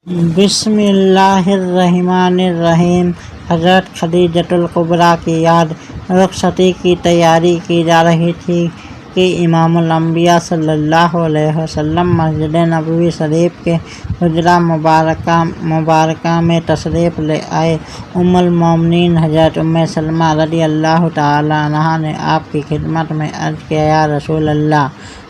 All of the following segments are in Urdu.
بسم اللہ الرحمن الرحیم۔ حضرت خدیجۃ الکبریٰ کی یاد۔ رخصتی کی تیاری کی جا رہی تھی کہ امام الانبیاء صلی اللہ علیہ وسلم مسجد نبوی شریف کے حجرہ مبارکہ میں تشریف لے آئے۔ ام المومنین حضرت ام سلمہ رضی اللہ تعالی عنہا نے آپ کی خدمت میں عرض کیا، یا رسول اللہ،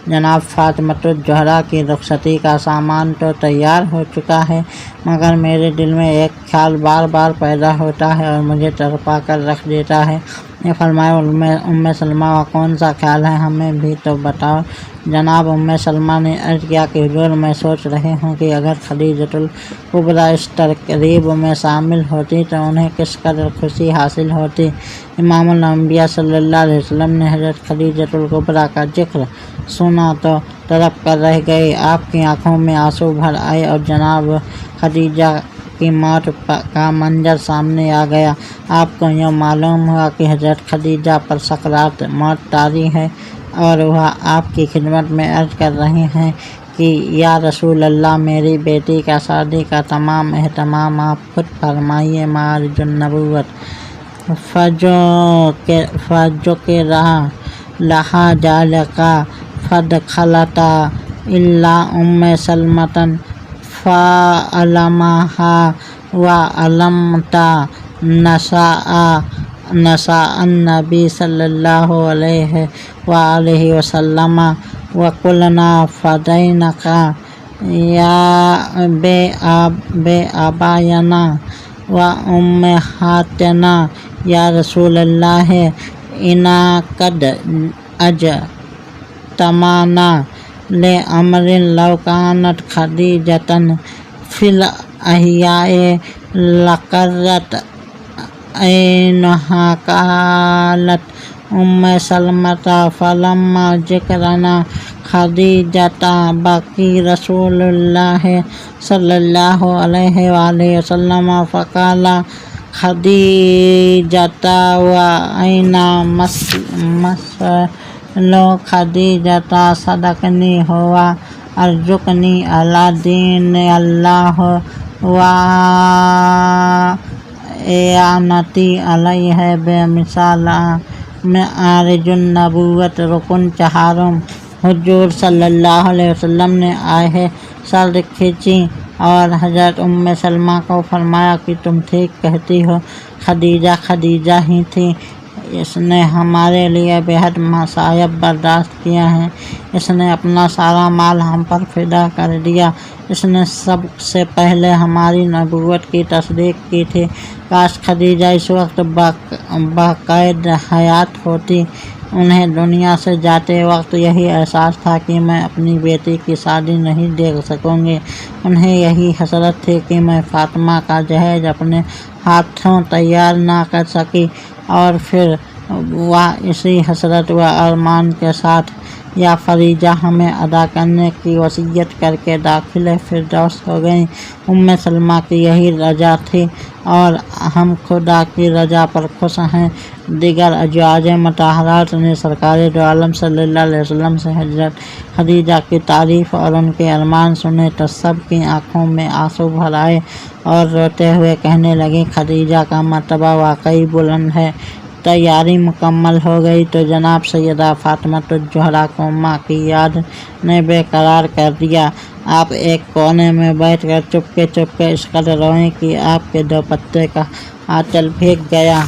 جناب فاطمۃ الزہرا کی رخصتی کا سامان تو تیار ہو چکا ہے، مگر میرے دل میں ایک خیال بار بار پیدا ہوتا ہے اور مجھے تڑپا کر رکھ دیتا ہے۔ یہ فرمایا ام سلمہ، وہ کون سا خیال ہے، ہمیں بھی تو بتاؤ۔ جناب ام سلمہ نے عرض کیا کہ حضور، میں سوچ رہی ہوں کہ اگر خدیجۃ الکبریٰ اس تقریب میں شامل ہوتی تو انہیں کس قدر خوشی حاصل ہوتی۔ امام الانبیاء صلی اللہ علیہ وسلم نے حضرت خدیجۃ الکبریٰ کا ذکر سنا تو تڑپ کر رہ گئے۔ آپ کی آنکھوں میں آنسو بھر آئے اور جناب خدیجہ کی موت کا منظر سامنے آ گیا۔ آپ کو یہ معلوم ہوا کہ حضرت خدیجہ پر سکرات موت طاری ہے اور وہ آپ کی خدمت میں عرض کر رہی ہیں کہ یا رسول اللہ، میری بیٹی کا شادی کا تمام اہتمام آپ خود فرمائیے۔ معارج النبوت۔ فذکر لہا ذالک فدخلت الی ام سلمۃ فعلمہا وعلمت نساء النبی صلی اللہ علیہ وآلہ وسلم وقلنا فدینک یا بآبائنا وامہاتنا، یا رسول اللہ، انا قد اجتمعنا لامر لو کانت خدیجۃ فی الاحیاء لقرت عینہا۔ قالت ام سلمۃ فلما ذکرنا خدیجۃ بکی رسول اللہ صلی اللہ علیہ وآلہ وسلم فقال خدیجۃ وأین مثل خدیجۃ صدقنی ہو ارزقنی علی دین اللہ وإعانتی علیہ بمثال معارج النبوت۔ رکن چہارم۔ حضور صلی اللہ علیہ وسلم نے آہ سرد کھینچی اور حضرت ام سلمہ کو فرمایا کہ تم ٹھیک کہتی ہو، خدیجہ ہی تھی، اس نے ہمارے لیے بہت مصائب برداشت کیا ہے، اس نے اپنا سارا مال ہم پر فدا کر دیا، اس نے سب سے پہلے ہماری نبوت کی تصدیق کی تھی۔ کاش خدیجہ اس وقت باقید حیات ہوتی۔ انہیں دنیا سے جاتے وقت یہی احساس تھا کہ میں اپنی بیٹی کی شادی نہیں دیکھ سکوں گی۔ انہیں یہی حسرت تھی کہ میں فاطمہ کا جہیز اپنے ہاتھوں تیار نہ کر سکی، اور پھر وہ اسی حسرت و ارمان کے ساتھ یا فریضہ ہمیں ادا کرنے کی وصیت کر کے داخل فردوس ہو گئیں۔ ام سلمہ کی یہی رجا تھی اور ہم خدا کی رجا پر خوش ہیں۔ دیگر ازواج مطہرات نے سرکار دو عالم صلی اللہ علیہ وسلم سے حضرت خدیجہ کی تعریف اور ان کے ارمان سنے تو سب کی آنکھوں میں آنسو بھر آئے اور روتے ہوئے کہنے لگیں، خدیجہ کا مرتبہ واقعی بلند ہے۔ تیاری مکمل ہو گئی تو جناب سیدہ فاطمۃ الزہرا کو ماں کی یاد نے بے قرار کر دیا۔ آپ ایک کونے میں بیٹھ کر چپکے اس قدر روئیں کہ آپ کے دوپٹے کا آنچل بھیگ گیا۔